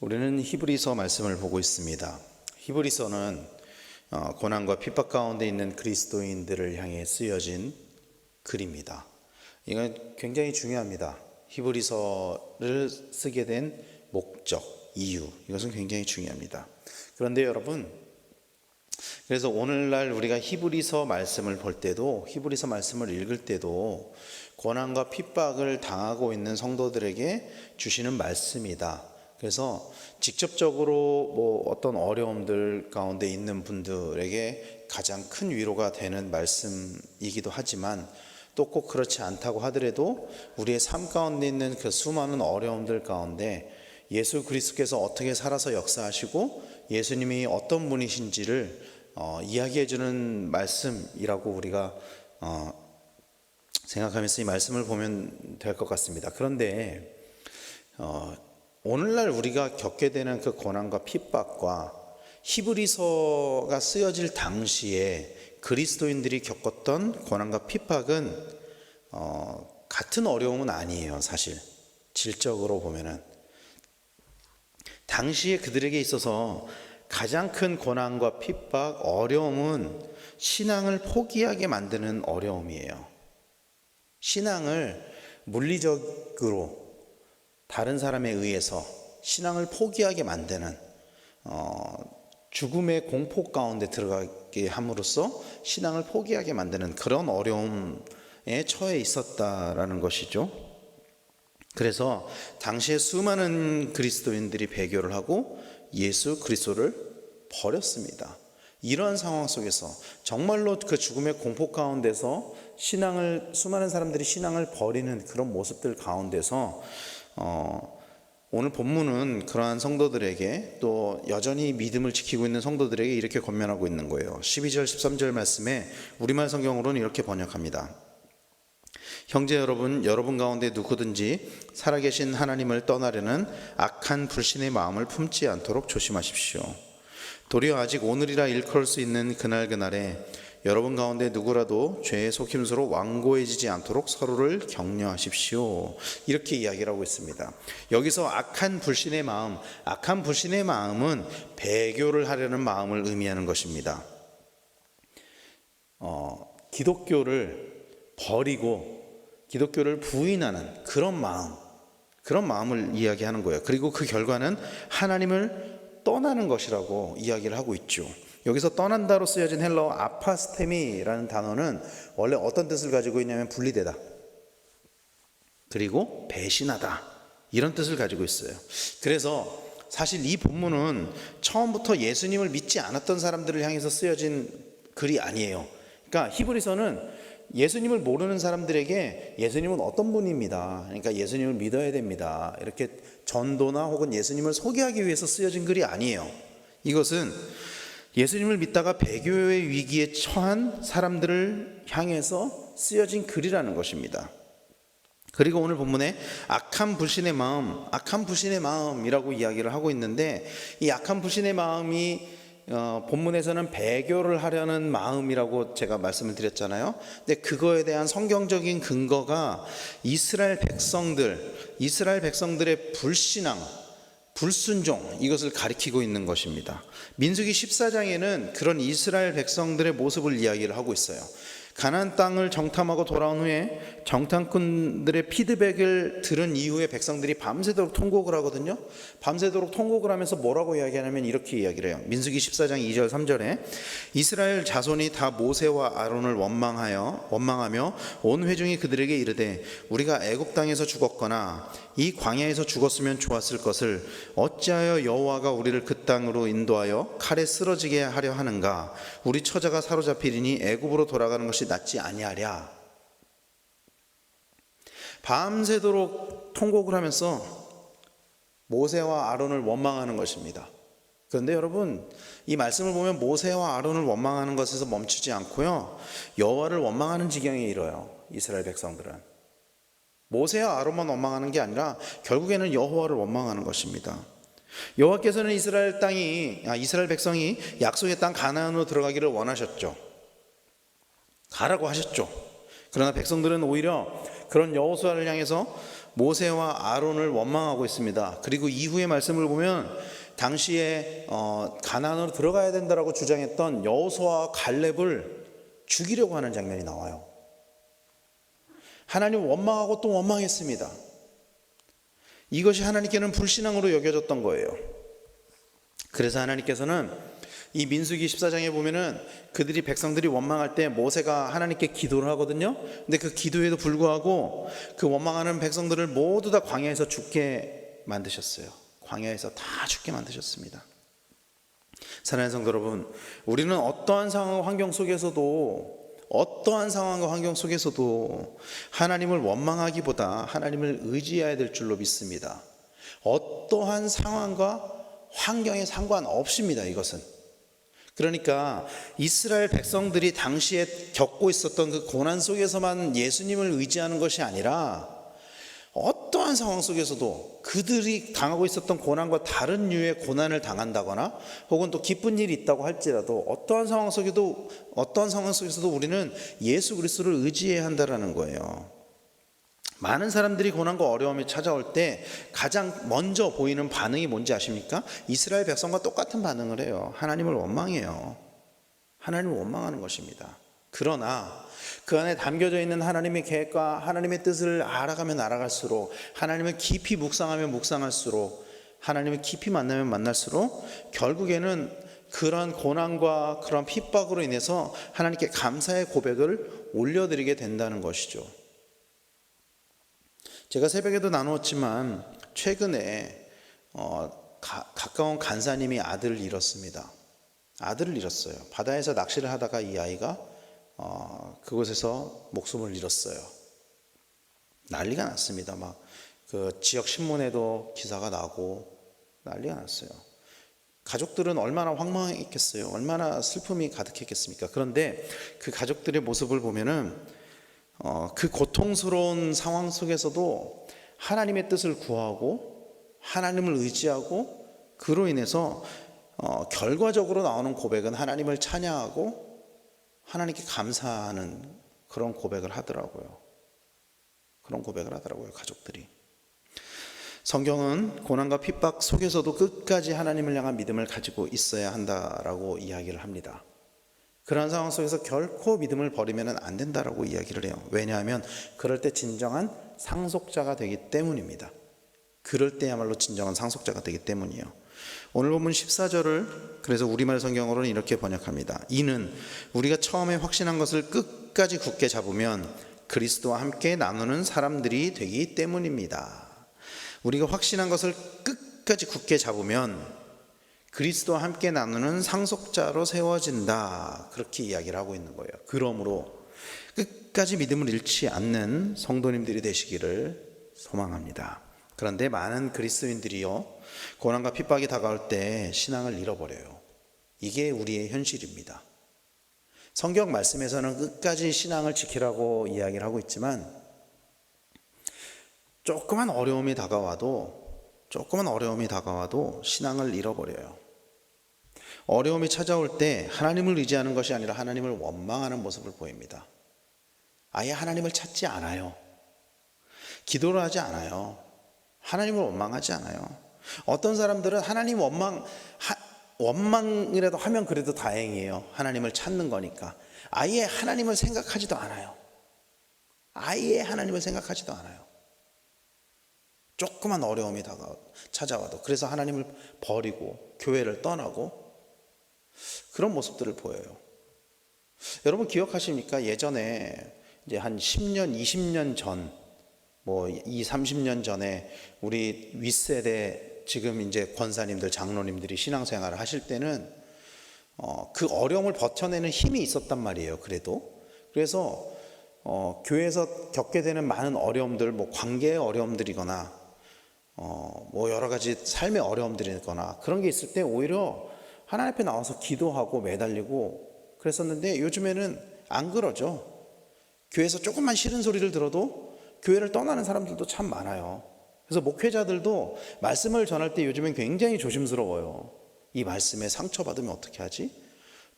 우리는 히브리서 말씀을 보고 있습니다. 히브리서는 고난과 핍박 가운데 있는 그리스도인들을 향해 쓰여진 글입니다. 이건 굉장히 중요합니다. 히브리서를 쓰게 된 목적, 이유, 이것은 굉장히 중요합니다. 그런데 여러분, 그래서 오늘날 우리가 히브리서 말씀을 볼 때도, 히브리서 말씀을 읽을 때도 고난과 핍박을 당하고 있는 성도들에게 주시는 말씀이다. 그래서 직접적으로 어떤 어려움들 가운데 있는 분들에게 가장 큰 위로가 되는 말씀이기도 하지만, 또 꼭 그렇지 않다고 하더라도 우리의 삶 가운데 있는 그 수많은 어려움들 가운데 예수 그리스도께서 어떻게 살아서 역사하시고 예수님이 어떤 분이신지를 이야기해 주는 말씀이라고 우리가 생각하면서 이 말씀을 보면 될 것 같습니다. 그런데 오늘날 우리가 겪게 되는 그 고난과 핍박과 히브리서가 쓰여질 당시에 그리스도인들이 겪었던 고난과 핍박은 같은 어려움은 아니에요. 사실 질적으로 보면은 당시에 그들에게 있어서 가장 큰 고난과 핍박, 어려움은 신앙을 포기하게 만드는 어려움이에요. 신앙을 물리적으로 다른 사람에 의해서 신앙을 포기하게 만드는 죽음의 공포 가운데 들어가게 함으로써 신앙을 포기하게 만드는 그런 어려움에 처해 있었다라는 것이죠. 그래서 당시에 수많은 그리스도인들이 배교를 하고 예수 그리스도를 버렸습니다. 이러한 상황 속에서 정말로 그 죽음의 공포 가운데서 수많은 사람들이 신앙을 버리는 그런 모습들 가운데서 오늘 본문은 그러한 성도들에게, 또 여전히 믿음을 지키고 있는 성도들에게 이렇게 권면하고 있는 거예요. 12절 13절 말씀에 우리말 성경으로는 이렇게 번역합니다. 형제 여러분 가운데 누구든지 살아계신 하나님을 떠나려는 악한 불신의 마음을 품지 않도록 조심하십시오. 도리어 아직 오늘이라 일컬을 수 있는 그날에 여러분 가운데 누구라도 죄의 속임수로 완고해지지 않도록 서로를 격려하십시오. 이렇게 이야기를 하고 있습니다. 여기서 악한 불신의 마음은 배교를 하려는 마음을 의미하는 것입니다. 기독교를 버리고 기독교를 부인하는 그런 마음을 이야기하는 거예요. 그리고 그 결과는 하나님을 떠나는 것이라고 이야기를 하고 있죠. 여기서 떠난다로 쓰여진 헬라어 아파스테미라는 단어는 원래 어떤 뜻을 가지고 있냐면 분리되다, 그리고 배신하다, 이런 뜻을 가지고 있어요. 그래서 사실 이 본문은 처음부터 예수님을 믿지 않았던 사람들을 향해서 쓰여진 글이 아니에요. 그러니까 히브리서는 예수님을 모르는 사람들에게 예수님은 어떤 분입니다, 그러니까 예수님을 믿어야 됩니다, 이렇게 전도나 혹은 예수님을 소개하기 위해서 쓰여진 글이 아니에요. 이것은 예수님을 믿다가 배교의 위기에 처한 사람들을 향해서 쓰여진 글이라는 것입니다. 그리고 오늘 본문에 악한 불신의 마음이라고 이야기를 하고 있는데, 이 악한 불신의 마음이 본문에서는 배교를 하려는 마음이라고 제가 말씀을 드렸잖아요. 근데 그거에 대한 성경적인 근거가 이스라엘 백성들의 불신앙, 불순종, 이것을 가리키고 있는 것입니다. 민수기 14장에는 그런 이스라엘 백성들의 모습을 이야기를 하고 있어요. 가나안 땅을 정탐하고 돌아온 후에 정탐꾼들의 피드백을 들은 이후에 백성들이 밤새도록 통곡을 하거든요. 밤새도록 통곡을 하면서 뭐라고 이야기하냐면 이렇게 이야기를 해요. 민수기 14장 2절 3절에 이스라엘 자손이 다 모세와 아론을 원망하며 온 회중이 그들에게 이르되 우리가 애굽 땅에서 죽었거나 이 광야에서 죽었으면 좋았을 것을 어찌하여 여호와가 우리를 그 땅으로 인도하여 칼에 쓰러지게 하려 하는가? 우리 처자가 사로잡히리니 애굽으로 돌아가는 것이 낫지 아니하랴. 밤새도록 통곡을 하면서 모세와 아론을 원망하는 것입니다. 그런데 여러분, 이 말씀을 보면 모세와 아론을 원망하는 것에서 멈추지 않고요, 여호와를 원망하는 지경에 이르러요. 이스라엘 백성들은 모세와 아론만 원망하는 게 아니라 결국에는 여호와를 원망하는 것입니다. 여호와께서는 이스라엘 백성이 약속의 땅 가나안으로 들어가기를 원하셨죠. 가라고 하셨죠. 그러나 백성들은 오히려 그런 여호수아를 향해서 모세와 아론을 원망하고 있습니다. 그리고 이후의 말씀을 보면 당시에 가나안으로 들어가야 된다라고 주장했던 여호수아와 갈렙을 죽이려고 하는 장면이 나와요. 하나님 원망하고 또 원망했습니다. 이것이 하나님께는 불신앙으로 여겨졌던 거예요. 그래서 하나님께서는 이 민수기 14장에 보면은 그들이 백성들이 원망할 때 모세가 하나님께 기도를 하거든요. 근데 그 기도에도 불구하고 그 원망하는 백성들을 모두 다 광야에서 죽게 만드셨어요. 광야에서 다 죽게 만드셨습니다. 사랑하는 성도 여러분, 우리는 어떠한 상황과 환경 속에서도 하나님을 원망하기보다 하나님을 의지해야 될 줄로 믿습니다. 어떠한 상황과 환경에 상관없습니다. 이것은 그러니까 이스라엘 백성들이 당시에 겪고 있었던 그 고난 속에서만 예수님을 의지하는 것이 아니라 어떠한 상황 속에서도 그들이 당하고 있었던 고난과 다른 류의 고난을 당한다거나 혹은 또 기쁜 일이 있다고 할지라도 어떠한 상황 속에서도 우리는 예수 그리스도를 의지해야 한다는 거예요. 많은 사람들이 고난과 어려움이 찾아올 때 가장 먼저 보이는 반응이 뭔지 아십니까? 이스라엘 백성과 똑같은 반응을 해요. 하나님을 원망해요. 하나님을 원망하는 것입니다. 그러나 그 안에 담겨져 있는 하나님의 계획과 하나님의 뜻을 알아가면 알아갈수록, 하나님을 깊이 묵상하면 묵상할수록, 하나님을 깊이 만나면 만날수록 결국에는 그런 고난과 그런 핍박으로 인해서 하나님께 감사의 고백을 올려드리게 된다는 것이죠. 제가 새벽에도 나누었지만 최근에 가까운 간사님이 아들을 잃었습니다. 아들을 잃었어요. 바다에서 낚시를 하다가 이 아이가 그곳에서 목숨을 잃었어요. 난리가 났습니다. 막 그 지역 신문에도 기사가 나고 난리가 났어요. 가족들은 얼마나 황망했겠어요. 얼마나 슬픔이 가득했겠습니까? 그런데 그 가족들의 모습을 보면은 그 고통스러운 상황 속에서도 하나님의 뜻을 구하고 하나님을 의지하고, 그로 인해서 결과적으로 나오는 고백은 하나님을 찬양하고 하나님께 감사하는 그런 고백을 하더라고요. 가족들이. 성경은 고난과 핍박 속에서도 끝까지 하나님을 향한 믿음을 가지고 있어야 한다라고 이야기를 합니다. 그러한 상황 속에서 결코 믿음을 버리면 안 된다라고 이야기를 해요. 왜냐하면 그럴 때 진정한 상속자가 되기 때문입니다. 그럴 때야말로 진정한 상속자가 되기 때문이에요. 오늘 본문 14절을 그래서 우리말 성경으로는 이렇게 번역합니다. 이는 우리가 처음에 확신한 것을 끝까지 굳게 잡으면 그리스도와 함께 나누는 사람들이 되기 때문입니다. 우리가 확신한 것을 끝까지 굳게 잡으면 그리스도와 함께 나누는 상속자로 세워진다. 그렇게 이야기를 하고 있는 거예요. 그러므로 끝까지 믿음을 잃지 않는 성도님들이 되시기를 소망합니다. 그런데 많은 그리스도인들이요, 고난과 핍박이 다가올 때 신앙을 잃어버려요. 이게 우리의 현실입니다. 성경 말씀에서는 끝까지 신앙을 지키라고 이야기를 하고 있지만 조그만 어려움이 다가와도 신앙을 잃어버려요. 어려움이 찾아올 때 하나님을 의지하는 것이 아니라 하나님을 원망하는 모습을 보입니다. 아예 하나님을 찾지 않아요. 기도를 하지 않아요. 하나님을 원망하지 않아요. 어떤 사람들은 하나님 원망이라도 하면 그래도 다행이에요. 하나님을 찾는 거니까. 아예 하나님을 생각하지도 않아요. 조그만 어려움이 찾아와도. 그래서 하나님을 버리고 교회를 떠나고 그런 모습들을 보여요. 여러분 기억하십니까? 예전에 이제 한 10년, 20년 전, 30년 전에 우리 윗세대 지금 이제 권사님들, 장로님들이 신앙생활을 하실 때는 그 어려움을 버텨내는 힘이 있었단 말이에요. 그래서 교회에서 겪게 되는 많은 어려움들, 관계의 어려움들이거나 여러 가지 삶의 어려움들이거나 그런 게 있을 때 오히려 하나님 앞에 나와서 기도하고 매달리고 그랬었는데 요즘에는 안 그러죠. 교회에서 조금만 싫은 소리를 들어도 교회를 떠나는 사람들도 참 많아요. 그래서 목회자들도 말씀을 전할 때 요즘엔 굉장히 조심스러워요. 이 말씀에 상처받으면 어떻게 하지?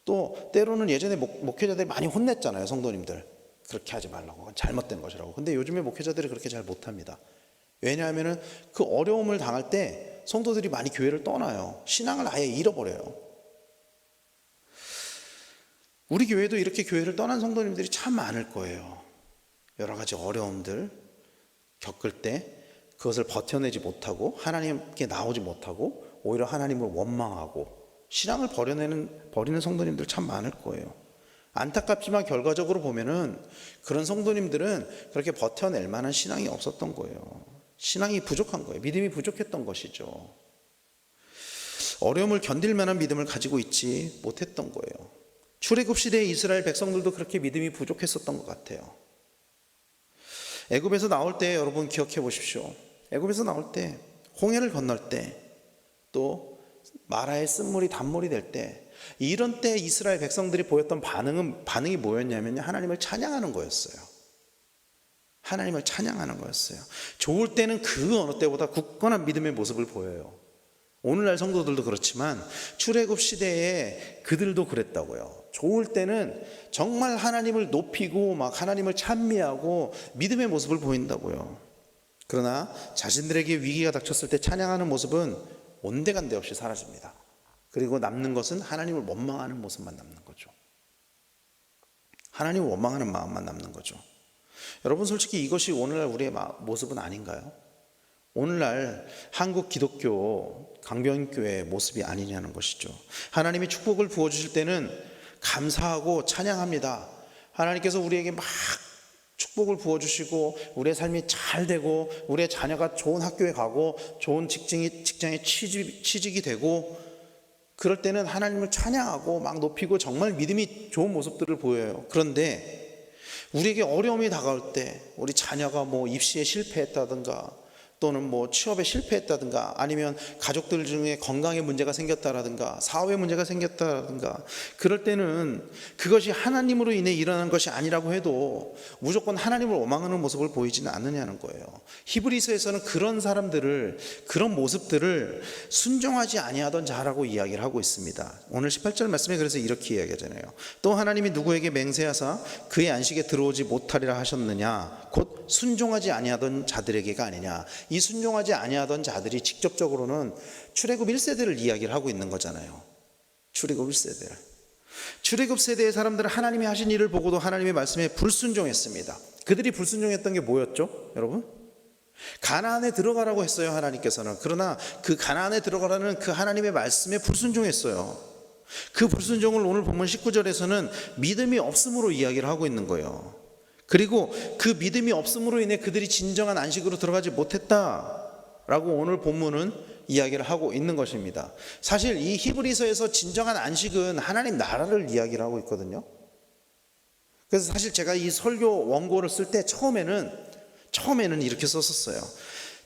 또 때로는 예전에 목회자들이 많이 혼냈잖아요, 성도님들. 그렇게 하지 말라고. 그건 잘못된 것이라고. 근데 요즘에 목회자들이 그렇게 잘 못합니다. 왜냐하면 그 어려움을 당할 때 성도들이 많이 교회를 떠나요. 신앙을 아예 잃어버려요. 우리 교회도 이렇게 교회를 떠난 성도님들이 참 많을 거예요. 여러 가지 어려움들 겪을 때 그것을 버텨내지 못하고 하나님께 나오지 못하고 오히려 하나님을 원망하고 신앙을 버리는 성도님들 참 많을 거예요. 안타깝지만 결과적으로 보면은 그런 성도님들은 그렇게 버텨낼 만한 신앙이 없었던 거예요. 신앙이 부족한 거예요. 믿음이 부족했던 것이죠. 어려움을 견딜 만한 믿음을 가지고 있지 못했던 거예요. 출애굽 시대의 이스라엘 백성들도 그렇게 믿음이 부족했었던 것 같아요. 애굽에서 나올 때 여러분 기억해 보십시오. 애굽에서 나올 때, 홍해를 건널 때, 또 마라의 쓴물이 단물이 될 때, 이런 때 이스라엘 백성들이 보였던 반응이 뭐였냐면요, 하나님을 찬양하는 거였어요. 하나님을 찬양하는 거였어요. 좋을 때는 그 어느 때보다 굳건한 믿음의 모습을 보여요. 오늘날 성도들도 그렇지만 출애굽 시대에 그들도 그랬다고요. 좋을 때는 정말 하나님을 높이고 막 하나님을 찬미하고 믿음의 모습을 보인다고요. 그러나 자신들에게 위기가 닥쳤을 때 찬양하는 모습은 온데간데 없이 사라집니다. 그리고 남는 것은 하나님을 원망하는 모습만 남는 거죠. 하나님을 원망하는 마음만 남는 거죠. 여러분, 솔직히 이것이 오늘날 우리의 모습은 아닌가요? 오늘날 한국 기독교 강변교회의 모습이 아니냐는 것이죠. 하나님이 축복을 부어주실 때는 감사하고 찬양합니다. 하나님께서 우리에게 막 축복을 부어주시고 우리의 삶이 잘 되고 우리의 자녀가 좋은 학교에 가고 좋은 직장에 취직이 되고 그럴 때는 하나님을 찬양하고 막 높이고 정말 믿음이 좋은 모습들을 보여요. 그런데 우리에게 어려움이 다가올 때 우리 자녀가 뭐 입시에 실패했다든가 또는 뭐 취업에 실패했다든가 아니면 가족들 중에 건강에 문제가 생겼다라든가 사업에 문제가 생겼다라든가 그럴 때는 그것이 하나님으로 인해 일어난 것이 아니라고 해도 무조건 하나님을 원망하는 모습을 보이지는 않느냐는 거예요. 히브리서에서는 그런 사람들을, 그런 모습들을 순종하지 아니하던 자라고 이야기를 하고 있습니다. 오늘 18절 말씀에 그래서 이렇게 이야기하잖아요. 또 하나님이 누구에게 맹세하사 그의 안식에 들어오지 못하리라 하셨느냐, 곧 순종하지 아니하던 자들에게가 아니냐. 이 순종하지 아니하던 자들이 직접적으로는 출애굽 1세대를 이야기를 하고 있는 거잖아요. 출애굽 1세대. 출애굽 세대의 사람들은 하나님이 하신 일을 보고도 하나님의 말씀에 불순종했습니다. 그들이 불순종했던 게 뭐였죠, 여러분? 가나안에 들어가라고 했어요, 하나님께서는. 그러나 그 가나안에 들어가라는 그 하나님의 말씀에 불순종했어요. 그 불순종을 오늘 본문 19절에서는 믿음이 없음으로 이야기를 하고 있는 거예요. 그리고 그 믿음이 없음으로 인해 그들이 진정한 안식으로 들어가지 못했다라고 오늘 본문은 이야기를 하고 있는 것입니다. 사실 이 히브리서에서 진정한 안식은 하나님 나라를 이야기를 하고 있거든요. 그래서 사실 제가 이 설교 원고를 쓸 때 처음에는 이렇게 썼었어요.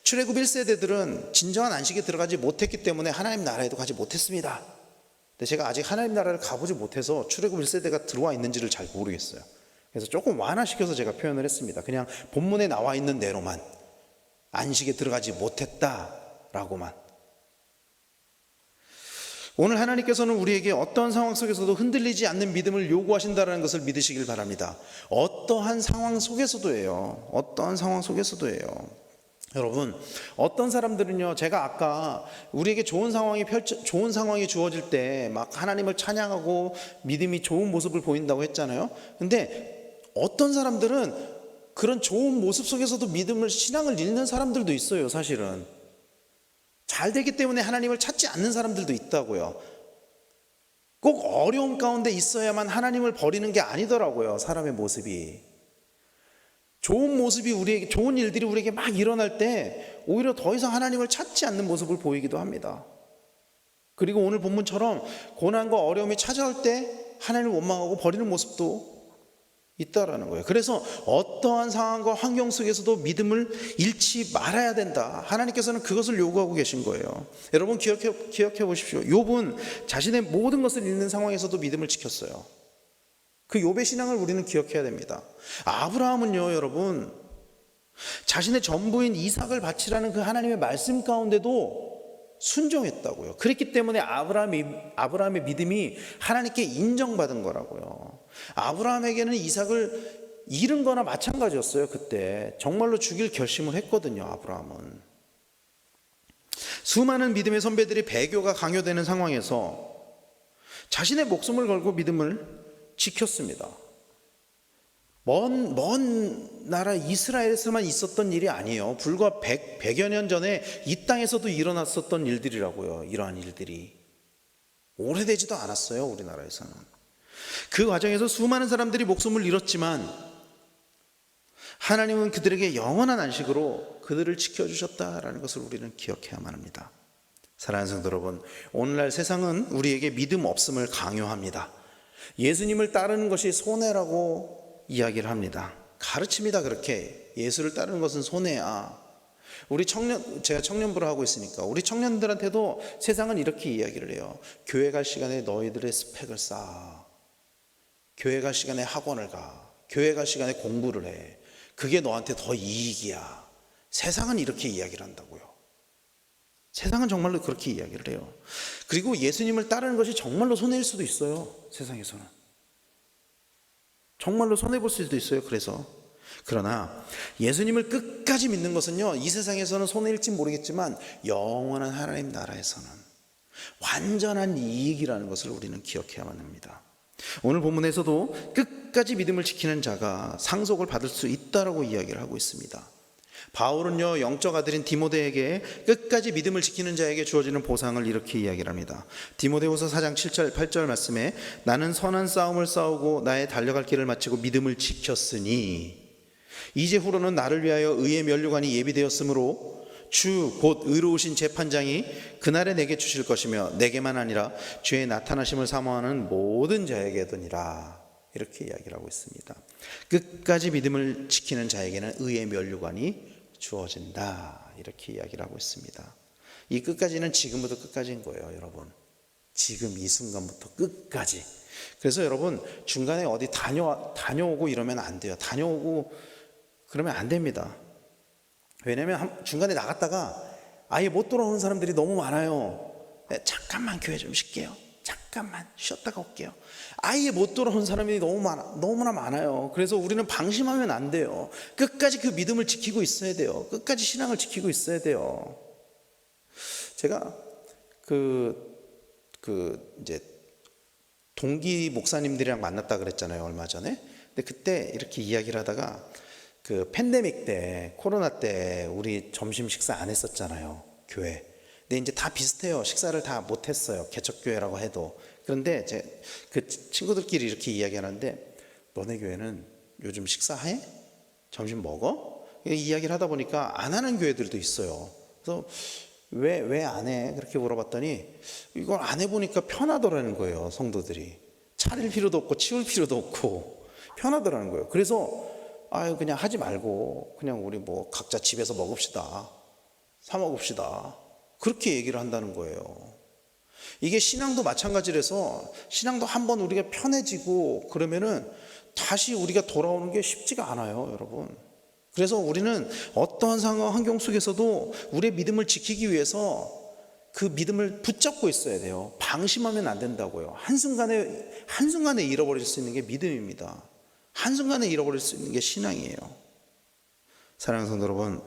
출애굽 1세대들은 진정한 안식에 들어가지 못했기 때문에 하나님 나라에도 가지 못했습니다. 근데 제가 아직 하나님 나라를 가보지 못해서 출애굽 1세대가 들어와 있는지를 잘 모르겠어요. 그래서 조금 완화시켜서 제가 표현을 했습니다. 그냥 본문에 나와 있는 대로만, 안식에 들어가지 못했다라고만. 오늘 하나님께서는 우리에게 어떠한 상황 속에서도 흔들리지 않는 믿음을 요구하신다는 것을 믿으시길 바랍니다. 어떠한 상황 속에서도예요. 어떠한 상황 속에서도예요. 여러분, 어떤 사람들은요, 제가 아까 우리에게 좋은 상황이 주어질 때 막 하나님을 찬양하고 믿음이 좋은 모습을 보인다고 했잖아요. 근데 어떤 사람들은 그런 좋은 모습 속에서도 신앙을 잃는 사람들도 있어요. 사실은 잘 되기 때문에 하나님을 찾지 않는 사람들도 있다고요. 꼭 어려움 가운데 있어야만 하나님을 버리는 게 아니더라고요. 사람의 모습이. 좋은 일들이 우리에게 막 일어날 때 오히려 더 이상 하나님을 찾지 않는 모습을 보이기도 합니다. 그리고 오늘 본문처럼 고난과 어려움이 찾아올 때 하나님을 원망하고 버리는 모습도 있다라는 거예요. 그래서 어떠한 상황과 환경 속에서도 믿음을 잃지 말아야 된다. 하나님께서는 그것을 요구하고 계신 거예요. 여러분 기억해 보십시오. 욥은 자신의 모든 것을 잃는 상황에서도 믿음을 지켰어요. 그 욥의 신앙을 우리는 기억해야 됩니다. 아브라함은요, 여러분, 자신의 전부인 이삭을 바치라는 그 하나님의 말씀 가운데도 순종했다고요. 그랬기 때문에 아브라함의 믿음이 하나님께 인정받은 거라고요. 아브라함에게는 이삭을 잃은 거나 마찬가지였어요. 그때 정말로 죽일 결심을 했거든요. 아브라함은. 수많은 믿음의 선배들이 배교가 강요되는 상황에서 자신의 목숨을 걸고 믿음을 지켰습니다. 먼 나라 이스라엘에서만 있었던 일이 아니에요. 불과 100여 년 전에 이 땅에서도 일어났었던 일들이라고요. 이러한 일들이 오래되지도 않았어요. 우리나라에서는. 그 과정에서 수많은 사람들이 목숨을 잃었지만 하나님은 그들에게 영원한 안식으로 그들을 지켜주셨다라는 것을 우리는 기억해야만 합니다. 사랑하는 성도 여러분, 오늘날 세상은 우리에게 믿음 없음을 강요합니다. 예수님을 따르는 것이 손해라고 이야기를 합니다. 가르칩니다. 그렇게 예수를 따르는 것은 손해야. 제가 청년부를 하고 있으니까 우리 청년들한테도 세상은 이렇게 이야기를 해요. 교회 갈 시간에 너희들의 스펙을 쌓아. 교회 갈 시간에 학원을 가. 교회 갈 시간에 공부를 해. 그게 너한테 더 이익이야. 세상은 이렇게 이야기를 한다고요. 세상은 정말로 그렇게 이야기를 해요. 그리고 예수님을 따르는 것이 정말로 손해일 수도 있어요. 세상에서는 정말로 손해볼 수도 있어요. 그러나 예수님을 끝까지 믿는 것은요, 이 세상에서는 손해일지 모르겠지만 영원한 하나님 나라에서는 완전한 이익이라는 것을 우리는 기억해야만 합니다. 오늘 본문에서도 끝까지 믿음을 지키는 자가 상속을 받을 수 있다라고 이야기를 하고 있습니다. 바울은요, 영적 아들인 디모데에게 끝까지 믿음을 지키는 자에게 주어지는 보상을 이렇게 이야기를 합니다. 디모데후서 4장 7절 8절 말씀에 나는 선한 싸움을 싸우고 나의 달려갈 길을 마치고 믿음을 지켰으니 이제 후로는 나를 위하여 의의 면류관이 예비되었으므로 주 곧 의로우신 재판장이 그날에 내게 주실 것이며 내게만 아니라 주의 나타나심을 사모하는 모든 자에게도니라. 이렇게 이야기를 하고 있습니다. 끝까지 믿음을 지키는 자에게는 의의 면류관이 주어진다. 이렇게 이야기를 하고 있습니다. 이 끝까지는 지금부터 끝까지인 거예요, 여러분. 지금 이 순간부터 끝까지. 그래서 여러분, 중간에 어디 다녀오고 이러면 안 돼요. 다녀오고 그러면 안 됩니다. 왜냐하면 중간에 나갔다가 아예 못 돌아오는 사람들이 너무 많아요. 잠깐만 교회 좀 쉴게요. 잠깐만 쉬었다가 올게요. 아예 못 돌아온 사람이 너무나 많아요. 그래서 우리는 방심하면 안 돼요. 끝까지 그 믿음을 지키고 있어야 돼요. 끝까지 신앙을 지키고 있어야 돼요. 제가 이제 동기 목사님들이랑 만났다 그랬잖아요, 얼마 전에. 근데 그때 이렇게 이야기를 하다가 그 팬데믹 때, 코로나 때 우리 점심 식사 안 했었잖아요, 교회. 근데 이제 다 비슷해요. 식사를 다 못 했어요, 개척교회라고 해도. 그런데 그 친구들끼리 이렇게 이야기하는데, 너네 교회는 요즘 식사해? 점심 먹어? 이야기를 하다 보니까 안 하는 교회들도 있어요. 그래서 왜 안 해? 그렇게 물어봤더니 이걸 안 해보니까 편하더라는 거예요. 성도들이 차릴 필요도 없고 치울 필요도 없고 편하더라는 거예요. 그래서 그냥 하지 말고 그냥 우리 뭐 각자 집에서 먹읍시다, 사 먹읍시다, 그렇게 얘기를 한다는 거예요. 이게 신앙도 마찬가지라서, 신앙도 한번 우리가 편해지고 그러면은 다시 우리가 돌아오는 게 쉽지가 않아요, 여러분. 그래서 우리는 어떠한 상황 환경 속에서도 우리의 믿음을 지키기 위해서 그 믿음을 붙잡고 있어야 돼요. 방심하면 안 된다고요. 한순간에 잃어버릴 수 있는 게 믿음입니다. 한순간에 잃어버릴 수 있는 게 신앙이에요. 사랑하는 성도 여러분,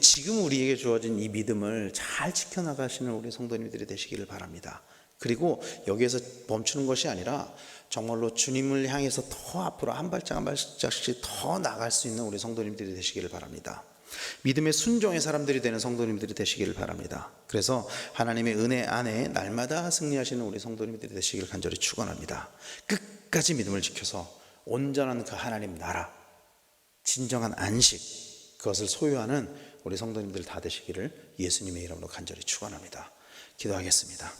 지금 우리에게 주어진 이 믿음을 잘 지켜나가시는 우리 성도님들이 되시기를 바랍니다. 그리고 여기에서 멈추는 것이 아니라 정말로 주님을 향해서 더 앞으로 한 발짝 한 발짝씩 더 나갈 수 있는 우리 성도님들이 되시기를 바랍니다. 믿음의 순종의 사람들이 되는 성도님들이 되시기를 바랍니다. 그래서 하나님의 은혜 안에 날마다 승리하시는 우리 성도님들이 되시기를 간절히 축원합니다. 끝까지 믿음을 지켜서 온전한 그 하나님 나라, 진정한 안식, 그것을 소유하는 우리 성도님들 다 되시기를 예수님의 이름으로 간절히 축원합니다. 기도하겠습니다.